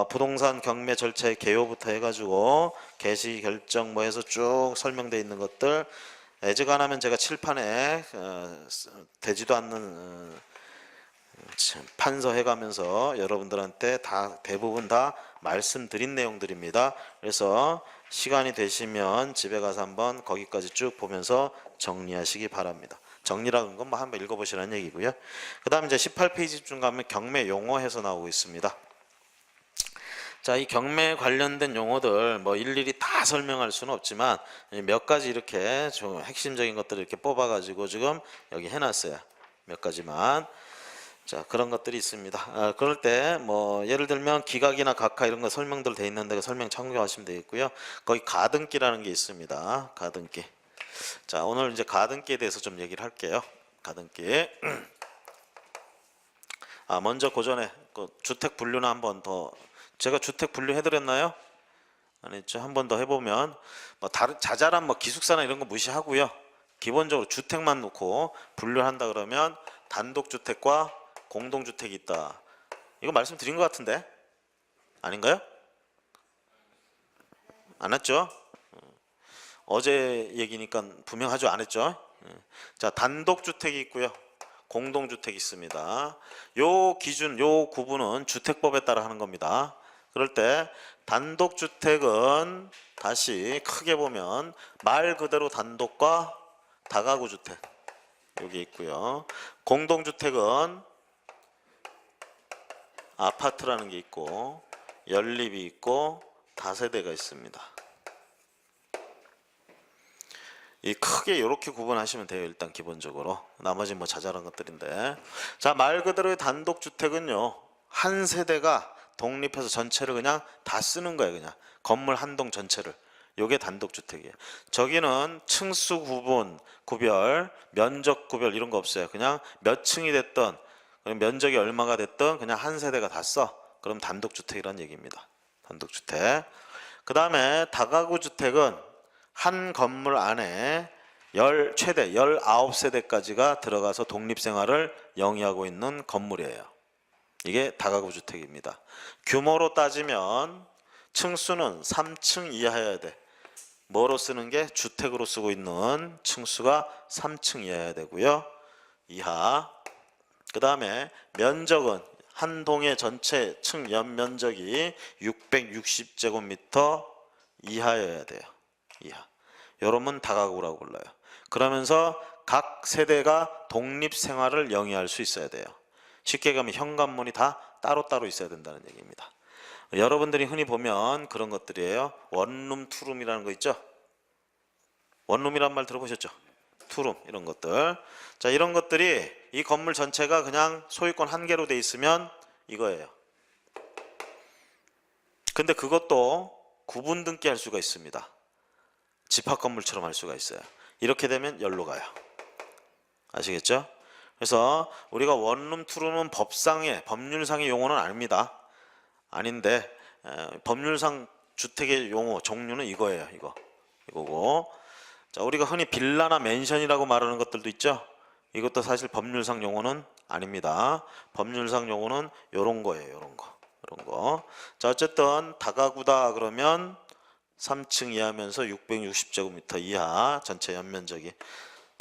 부동산 경매 절차의 개요부터 해가지고 개시 결정 뭐 해서 쭉 설명되어 있는 것들 애지간하면 제가 칠판에 되지도 않는 판서해가면서 여러분들한테 대부분 다 말씀드린 내용들입니다. 그래서 시간이 되시면 집에 가서 한번 거기까지 쭉 보면서 정리하시기 바랍니다. 정리라는 건 뭐 한번 읽어보시라는 얘기고요. 그 다음에 이제 18페이지 중 가면 경매 용어에서 나오고 있습니다. 자, 이 경매 관련된 용어들 뭐 일일이 다 설명할 수는 없지만 몇 가지 이렇게 좀 핵심적인 것들을 이렇게 뽑아가지고 지금 여기 해놨어요. 몇 가지만. 자, 그런 것들이 있습니다. 그럴 때 뭐 예를 들면 기각이나 각하 이런 거 설명들 돼 있는데 그 설명 참고하시면 되겠고요. 거기 가등기라는 게 있습니다. 가등기. 자, 오늘 이제 가등기에 대해서 좀 얘기를 할게요. 가등기. 먼저 그 전에 그 주택 분류나 한번 더, 제가 주택 분류 해드렸나요? 안 했죠? 한 번 더 해보면 뭐 다른 자잘한 뭐 기숙사나 이런 거 무시하고요. 기본적으로 주택만 놓고 분류한다 그러면 단독주택과 공동주택이 있다. 이거 말씀드린 것 같은데 아닌가요? 안 했죠? 어제 얘기니까 분명하죠? 안 했죠? 자, 단독주택이 있고요. 공동주택이 있습니다. 요 기준, 요 구분은 주택법에 따라 하는 겁니다. 그럴 때 단독주택은 다시 크게 보면 말 그대로 단독과 다가구 주택 여기 있고요. 공동주택은 아파트라는 게 있고 연립이 있고 다세대가 있습니다. 이 크게 이렇게 구분하시면 돼요. 일단 기본적으로 나머지 뭐 자잘한 것들인데, 자, 말 그대로의 단독주택은요 한 세대가 독립해서 전체를 그냥 다 쓰는 거예요. 그냥 건물 한 동 전체를. 요게 단독주택이에요. 저기는 층수 구분, 구별, 면적 구별 이런 거 없어요. 그냥 몇 층이 됐던 면적이 얼마가 됐던 그냥 한 세대가 다 써. 그럼 단독주택이라는 얘기입니다. 단독주택. 그 다음에 다가구 주택은 한 건물 안에 최대 19세대까지가 들어가서 독립생활을 영위하고 있는 건물이에요. 이게 다가구 주택입니다. 규모로 따지면 층수는 3층 이하여야 돼. 뭐로 쓰는 게 주택으로 쓰고 있는 층수가 3층 이하여야 되고요. 이하. 그 다음에 면적은 한 동의 전체 층 연면적이 660제곱미터 이하여야 돼요. 이하. 요러면 다가구라고 불러요. 그러면서 각 세대가 독립생활을 영위할 수 있어야 돼요. 쉽게 가면 현관문이 다 따로따로 있어야 된다는 얘기입니다. 여러분들이 흔히 보면 그런 것들이에요. 원룸, 투룸이라는 거 있죠? 원룸이란 말 들어보셨죠? 투룸 이런 것들. 자, 이런 것들이 이 건물 전체가 그냥 소유권 한 개로 돼 있으면 이거예요. 근데 그것도 구분 등기할 수가 있습니다. 집합 건물처럼 할 수가 있어요. 이렇게 되면 열로 가요. 아시겠죠? 그래서 우리가 원룸, 투룸은 법률상의 용어는 아닙니다. 아닌데 법률상 주택의 용어 종류는 이거예요. 이거고. 자, 우리가 흔히 빌라나 맨션이라고 말하는 것들도 있죠. 이것도 사실 법률상 용어는 아닙니다. 법률상 용어는 요런 거예요. 요런 거. 자, 어쨌든 다가구다 그러면 3층 이하면서 660제곱미터 이하 전체 연면적이.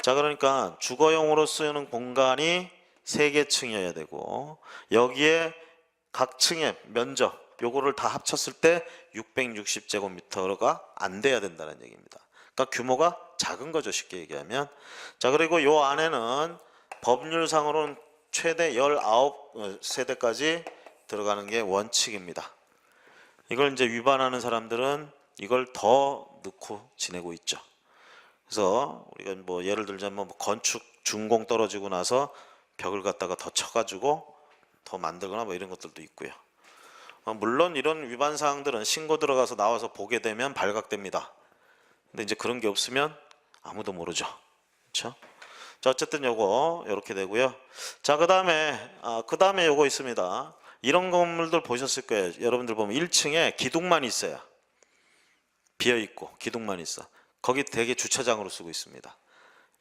자, 그러니까 주거용으로 쓰이는 공간이 3개 층이어야 되고 여기에 각 층의 면적 요거를 다 합쳤을 때 660제곱미터가 안 돼야 된다는 얘기입니다. 그러니까 규모가 작은 거죠. 쉽게 얘기하면. 자, 그리고 요 안에는 법률상으로는 최대 19세대까지 들어가는 게 원칙입니다. 이걸 이제 위반하는 사람들은 이걸 더 넣고 지내고 있죠. 그래서 우리가 뭐 예를 들자면 뭐 건축 준공 떨어지고 나서 벽을 갖다가 더 쳐가지고 더 만들거나 뭐 이런 것들도 있고요. 물론 이런 위반 사항들은 신고 들어가서 나와서 보게 되면 발각됩니다. 근데 이제 그런 게 없으면 아무도 모르죠. 그렇죠? 자, 어쨌든 요거 이렇게 되고요. 자, 그다음에 요거 있습니다. 이런 건물들 보셨을 거예요. 여러분들 보면 1층에 기둥만 있어요. 비어 있고 기둥만 있어. 거기 대개 주차장으로 쓰고 있습니다.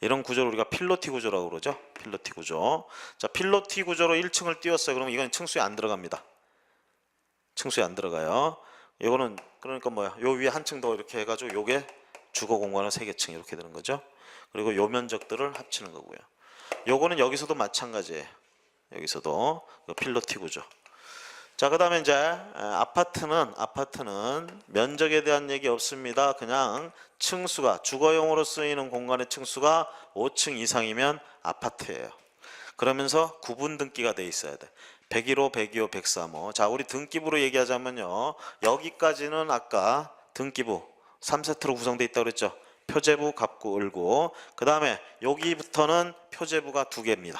이런 구조를 우리가 필로티 구조라고 그러죠. 필로티 구조. 자, 필로티 구조로 1층을 띄웠어요. 그러면 이건 층수에 안 들어갑니다. 층수에 안 들어가요. 이거는 그러니까 뭐야? 요 위에 한 층 더 이렇게 해가지고 요게 주거 공간은 3개 층 이렇게 되는 거죠. 그리고 요 면적들을 합치는 거고요. 요거는 여기서도 마찬가지예요. 여기서도 필로티 구조. 자, 그 다음에 이제 아파트는 면적에 대한 얘기 없습니다. 그냥 층수가 주거용으로 쓰이는 공간의 층수가 5층 이상이면 아파트예요. 그러면서 구분 등기가 돼 있어야 돼. 101호, 102호, 103호. 자, 우리 등기부로 얘기하자면요. 여기까지는 아까 등기부 3세트로 구성되어 있다고 그랬죠. 표제부, 갑구, 을구. 그 다음에 여기부터는 표제부가 2개입니다.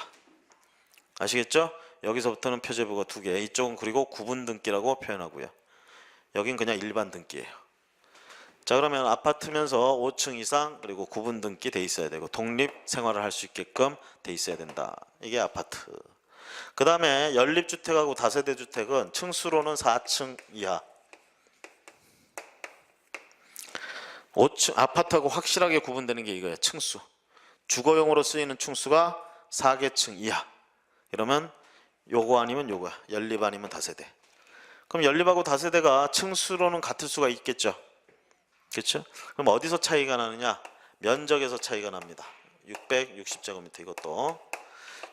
아시겠죠? 여기서부터는 표제부가 2개, 이쪽은 그리고 구분 등기라고 표현하고요. 여긴 그냥 일반 등기예요. 자, 그러면 아파트면서 5층 이상 그리고 구분 등기 돼 있어야 되고 독립 생활을 할 수 있게끔 돼 있어야 된다. 이게 아파트. 그 다음에 연립주택하고 다세대 주택은 층수로는 4층 이하. 5층 아파트하고 확실하게 구분되는 게 이거예요. 층수. 주거용으로 쓰이는 층수가 4개층 이하. 이러면 요거 아니면 요거야. 연립 아니면 다세대. 그럼 연립하고 다세대가 층수로는 같을 수가 있겠죠. 그렇죠? 그럼 어디서 차이가 나느냐? 면적에서 차이가 납니다. 660제곱미터 이것도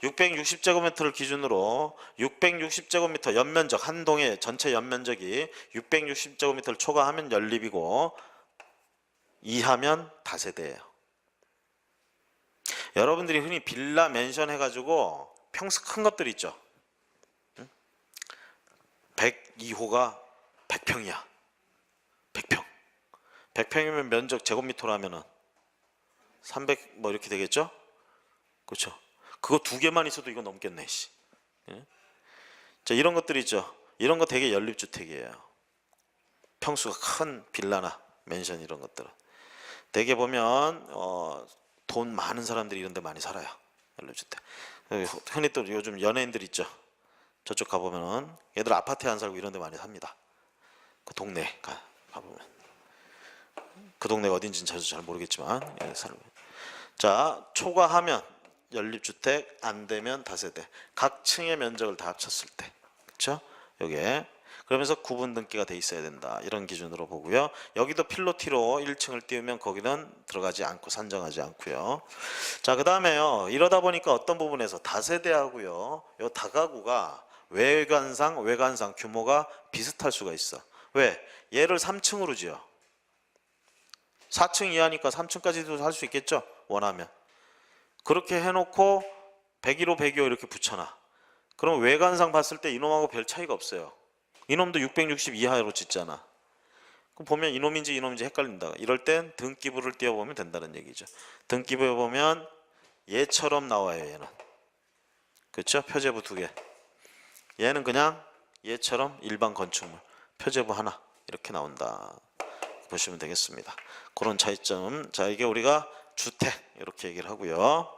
660제곱미터를 기준으로 660제곱미터 연면적 한 동의 전체 연면적이 660제곱미터를 초과하면 연립이고 이하면 다세대예요. 여러분들이 흔히 빌라 맨션 해가지고 평수 큰 것들 있죠. 102호가 100평이야. 100평. 100평이면 면적 제곱미터로 하면은 300 뭐 이렇게 되겠죠? 그렇죠? 그거 2개만 있어도 이거 넘겠네. 씨. 예? 자, 이런 것들 있죠. 이런 거 되게 연립주택이에요. 평수가 큰 빌라나 맨션 이런 것들은 되게 보면 돈 많은 사람들이 이런 데 많이 살아요. 연립주택. 흔히 또 요즘 연예인들 있죠. 저쪽 가보면은 얘들 아파트에 안 살고 이런 데 많이 삽니다. 그 동네 가보면 그 동네가 어딘지는 저도 잘 모르겠지만 예, 자, 초과하면 연립주택, 안 되면 다세대. 각 층의 면적을 다 합쳤을 때. 그렇죠? 요게. 그러면서 구분 등기가 돼 있어야 된다. 이런 기준으로 보고요. 여기도 필로티로 1층을 띄우면 거기는 들어가지 않고 산정하지 않고요. 자, 그다음에요. 이러다 보니까 어떤 부분에서 다세대하고요. 요 다가구가 외관상 규모가 비슷할 수가 있어. 왜? 얘를 3층으로 지어. 4층 이하니까 3층까지도 할 수 있겠죠? 원하면. 그렇게 해놓고 101호, 102호 이렇게 붙여놔. 그럼 외관상 봤을 때 이놈하고 별 차이가 없어요. 이놈도 660 이하로 짓잖아. 그럼 보면 이놈인지 헷갈린다. 이럴 땐 등기부를 띄워보면 된다는 얘기죠. 등기부에 보면 얘처럼 나와요. 얘는. 그렇죠? 표제부 2개. 얘는 그냥 얘처럼 일반 건축물. 표제부 하나. 이렇게 나온다. 보시면 되겠습니다. 그런 차이점. 자, 이게 우리가 주택 이렇게 얘기를 하고요.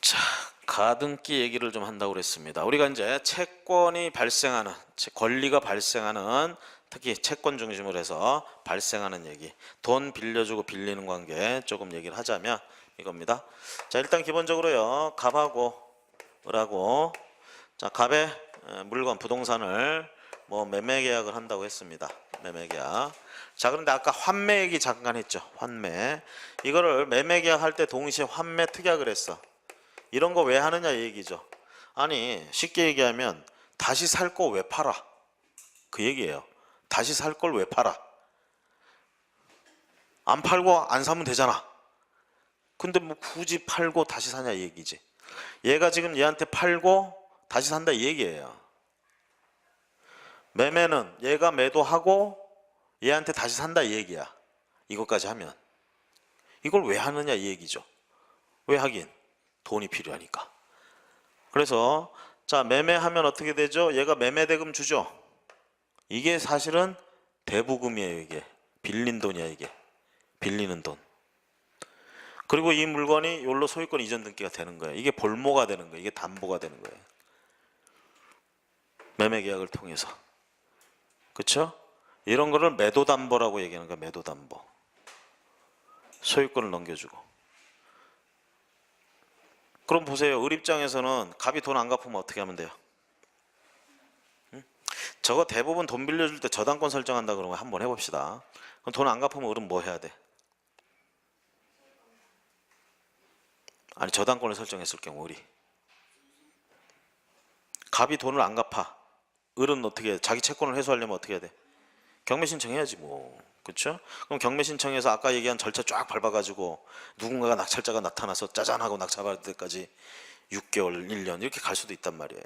자, 가등기 얘기를 좀 한다고 그랬습니다. 우리가 이제 채권이 발생하는, 권리가 발생하는, 특히 채권 중심으로 해서 발생하는 얘기, 돈 빌려주고 빌리는 관계 조금 얘기를 하자면 이겁니다. 자, 일단 기본적으로요, 갑하고 을하고, 자, 갑의 물건, 부동산을 뭐 매매 계약을 한다고 했습니다. 매매 계약. 자, 그런데 아까 환매 얘기 잠깐 했죠. 환매. 이거를 매매 계약할 때 동시에 환매 특약을 했어. 이런 거 왜 하느냐 이 얘기죠. 아니, 쉽게 얘기하면 다시 살 거 왜 팔아? 그 얘기예요. 다시 살 걸 왜 팔아? 안 팔고 안 사면 되잖아. 근데 뭐 굳이 팔고 다시 사냐 이 얘기지. 얘가 지금 얘한테 팔고 다시 산다 이 얘기예요. 매매는 얘가 매도하고 얘한테 다시 산다 이 얘기야. 이것까지 하면. 이걸 왜 하느냐 이 얘기죠. 왜 하긴? 돈이 필요하니까. 그래서 자, 매매하면 어떻게 되죠? 얘가 매매대금 주죠. 이게 사실은 대부금이에요. 이게 빌린 돈이야. 이게 빌리는 돈. 그리고 이 물건이 요로 소유권 이전 등기가 되는 거예요. 이게 볼모가 되는 거예요. 이게 담보가 되는 거예요. 매매 계약을 통해서. 그렇죠? 이런 거를 매도담보라고 얘기하는 거예요. 매도담보. 소유권을 넘겨주고. 그럼 보세요. 을 입장에서는 갑이 돈 안 갚으면 어떻게 하면 돼요? 응? 저거 대부분 돈 빌려줄 때 저당권 설정한다 그런 거 한번 해봅시다. 그럼 돈 안 갚으면 을은 뭐 해야 돼? 아니, 저당권을 설정했을 경우 을이. 갑이 돈을 안 갚아. 을은 어떻게 해? 자기 채권을 해소하려면 어떻게 해야 돼? 경매 신청해야지 뭐. 그렇죠? 그럼 경매 신청해서 아까 얘기한 절차 쫙 밟아가지고 누군가가 낙찰자가 나타나서 짜잔하고 낙찰받을 때까지 6개월, 1년 이렇게 갈 수도 있단 말이에요.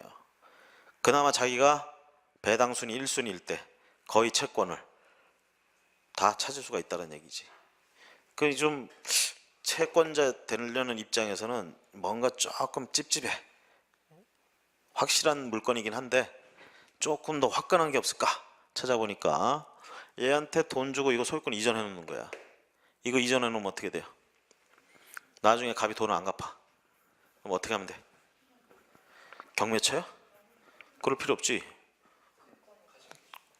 그나마 자기가 배당순위 1순위일 때 거의 채권을 다 찾을 수가 있다는 얘기지. 그 좀 채권자 되려는 입장에서는 뭔가 조금 찝찝해. 확실한 물건이긴 한데 조금 더 화끈한 게 없을까 찾아보니까 얘한테 돈 주고 이거 소유권 이전해 놓는 거야. 이거 이전해 놓으면 어떻게 돼요? 나중에 갑이 돈을 안 갚아. 그럼 어떻게 하면 돼? 경매쳐요? 그럴 필요 없지.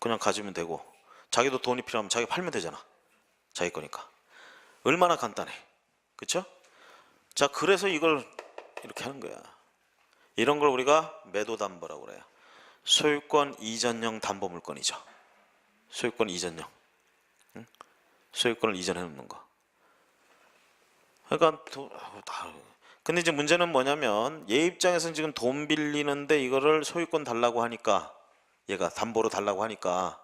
그냥 가지면 되고 자기도 돈이 필요하면 자기 팔면 되잖아. 자기 거니까. 얼마나 간단해. 그쵸? 자, 그래서 이걸 이렇게 하는 거야. 이런 걸 우리가 매도담보라고 그래요. 소유권 이전형 담보물건이죠. 소유권 이전형. 응? 소유권을 이전해 놓는 거. 그러니까 근데 이제 문제는 뭐냐면 얘 입장에서는 지금 돈 빌리는데 이거를 소유권 달라고 하니까 얘가 담보로 달라고 하니까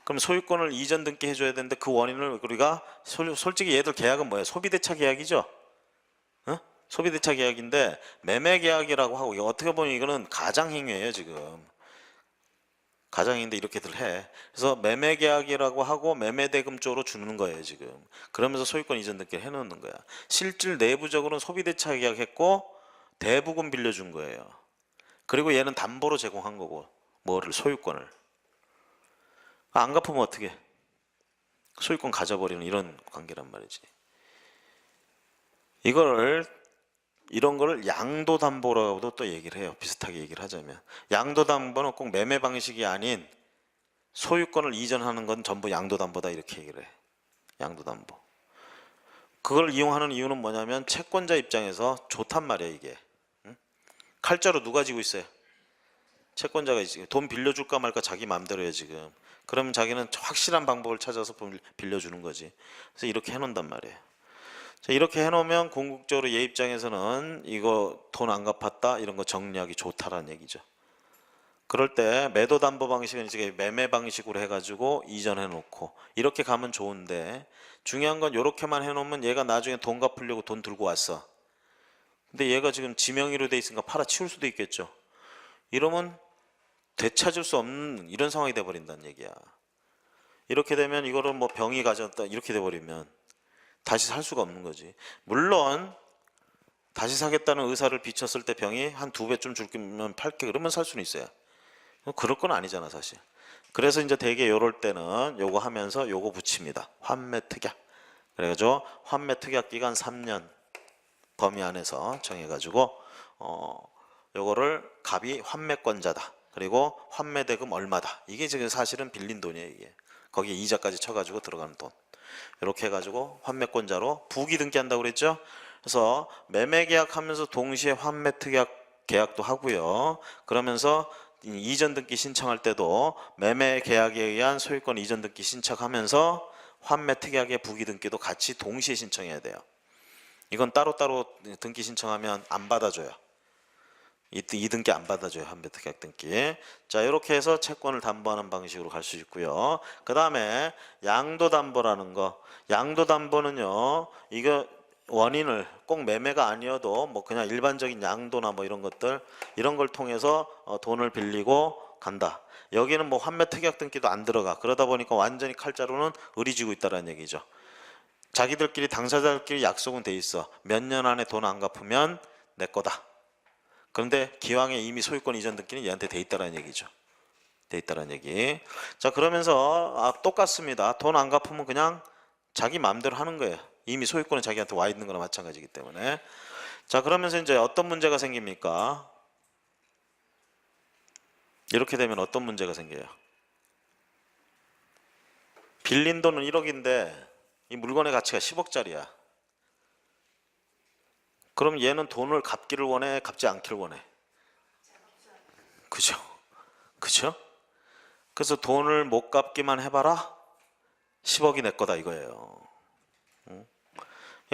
그럼 소유권을 이전 등기 해줘야 되는데 그 원인을 우리가 솔직히 얘들 계약은 뭐예요? 소비대차 계약이죠. 어? 소비대차 계약인데 매매계약이라고 하고 어떻게 보면 이거는 가장행위예요. 지금 가장인데 이렇게들 해. 그래서 매매계약이라고 하고 매매대금 쪽으로 주는 거예요. 지금 그러면서 소유권 이전 등기를 해놓는 거야. 실질 내부적으로는 소비대차 계약했고 대부분 빌려준 거예요. 그리고 얘는 담보로 제공한 거고 뭐를 소유권을 안 갚으면 어떻게 소유권 가져버리는 이런 관계란 말이지. 이런 거를 양도담보라고도 또 얘기를 해요. 비슷하게 얘기를 하자면 양도담보는 꼭 매매 방식이 아닌 소유권을 이전하는 건 전부 양도담보다 이렇게 얘기를 해. 양도담보. 그걸 이용하는 이유는 뭐냐면 채권자 입장에서 좋단 말이야 이게. 응? 칼자루 누가 지고 있어요? 채권자가 돈 빌려줄까 말까 자기 마음대로 해 지금. 그러면 자기는 확실한 방법을 찾아서 빌려주는 거지. 그래서 이렇게 해놓는단 말이에요. 자, 이렇게 해놓으면 궁극적으로 얘 입장에서는 이거 돈 안 갚았다 이런 거 정리하기 좋다라는 얘기죠. 그럴 때 매도담보 방식은 이제 매매 방식으로 해가지고 이전해 놓고 이렇게 가면 좋은데 중요한 건 이렇게만 해놓으면 얘가 나중에 돈 갚으려고 돈 들고 왔어. 근데 얘가 지금 지명의로 돼 있으니까 팔아치울 수도 있겠죠. 이러면 되찾을 수 없는 이런 상황이 돼버린다는 얘기야. 이렇게 되면 이거를 뭐 병이 가졌다 이렇게 돼버리면 다시 살 수가 없는 거지. 물론 다시 사겠다는 의사를 비쳤을 때 병이 한 2배쯤 줄 거면 팔게 그러면 살 수는 있어요. 그럴 건 아니잖아 사실. 그래서 이제 대개 요럴 때는 요거 하면서 요거 붙입니다. 환매특약. 그래가지고 환매특약 기간 3년 범위 안에서 정해가지고 요거를 갑이 환매권자다. 그리고 환매대금 얼마다. 이게 지금 사실은 빌린 돈이에요. 이게 거기에 이자까지 쳐가지고 들어가는 돈. 이렇게 해가지고 환매권자로 부기 등기한다고 그랬죠. 그래서 매매계약하면서 동시에 환매특약 계약도 하고요. 그러면서 이전 등기 신청할 때도 매매계약에 의한 소유권 이전 등기 신청하면서 환매특약의 부기 등기도 같이 동시에 신청해야 돼요. 이건 따로따로 등기 신청하면 안 받아줘요. 이 등기 안 받아줘요. 환매특약 등기. 자, 이렇게 해서 채권을 담보하는 방식으로 갈 수 있고요. 그 다음에 양도담보라는 거. 양도담보는요, 이거 원인을 꼭 매매가 아니어도 뭐 그냥 일반적인 양도나 뭐 이런 것들, 이런 걸 통해서 돈을 빌리고 간다. 여기는 뭐 환매특약 등기도 안 들어가. 그러다 보니까 완전히 칼자루는 의리지고 있다는 얘기죠. 자기들끼리 당사자들끼리 약속은 돼 있어. 몇 년 안에 돈 안 갚으면 내 거다. 그런데 기왕에 이미 소유권 이전 등기는 얘한테 돼 있다는 얘기죠. 돼 있다는 얘기. 자, 그러면서 똑같습니다. 돈 안 갚으면 그냥 자기 마음대로 하는 거예요. 이미 소유권은 자기한테 와 있는 거나 마찬가지이기 때문에. 자, 그러면서 이제 어떤 문제가 생깁니까? 이렇게 되면 어떤 문제가 생겨요? 빌린 돈은 1억인데 이 물건의 가치가 10억짜리야. 그럼 얘는 돈을 갚기를 원해, 갚지 않기를 원해? 그죠? 그죠? 그래서 돈을 못 갚기만 해봐라? 10억이 내 거다 이거예요.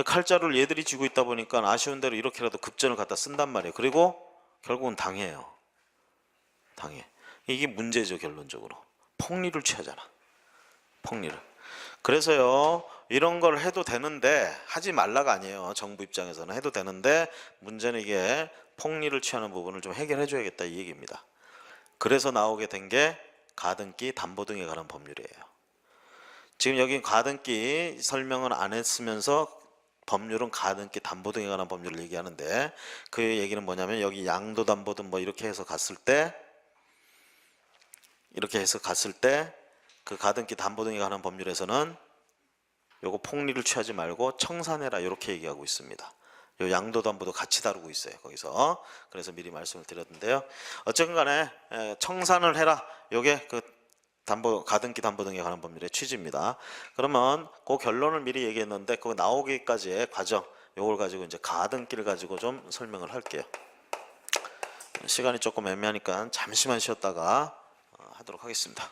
칼자루를 얘들이 쥐고 있다 보니까 아쉬운 대로 이렇게라도 급전을 갖다 쓴단 말이에요. 그리고 결국은 당해요. 당해. 이게 문제죠. 결론적으로. 폭리를 취하잖아. 폭리를. 그래서요, 이런 걸 해도 되는데 하지 말라가 아니에요. 정부 입장에서는 해도 되는데 문제는 이게 폭리를 취하는 부분을 좀 해결해 줘야겠다 이 얘기입니다. 그래서 나오게 된 게 가등기, 담보 등에 관한 법률이에요. 지금 여기 가등기 설명을 안 했으면서 법률은 가등기 담보 등에 관한 법률을 얘기하는데 그 얘기는 뭐냐면 여기 양도담보든 뭐 이렇게 해서 갔을 때 그 가등기 담보 등에 관한 법률에서는 요거 폭리를 취하지 말고 청산해라 이렇게 얘기하고 있습니다. 요 양도담보도 같이 다루고 있어요 거기서. 그래서 미리 말씀을 드렸는데요. 어쨌든 간에 청산을 해라 요게 그 가등기 담보 등에 관한 법률의 취지입니다. 그러면 그 결론을 미리 얘기했는데 그거 나오기까지의 과정 요걸 가지고 이제 가등기를 가지고 좀 설명을 할게요. 시간이 조금 애매하니까 잠시만 쉬었다가 하도록 하겠습니다.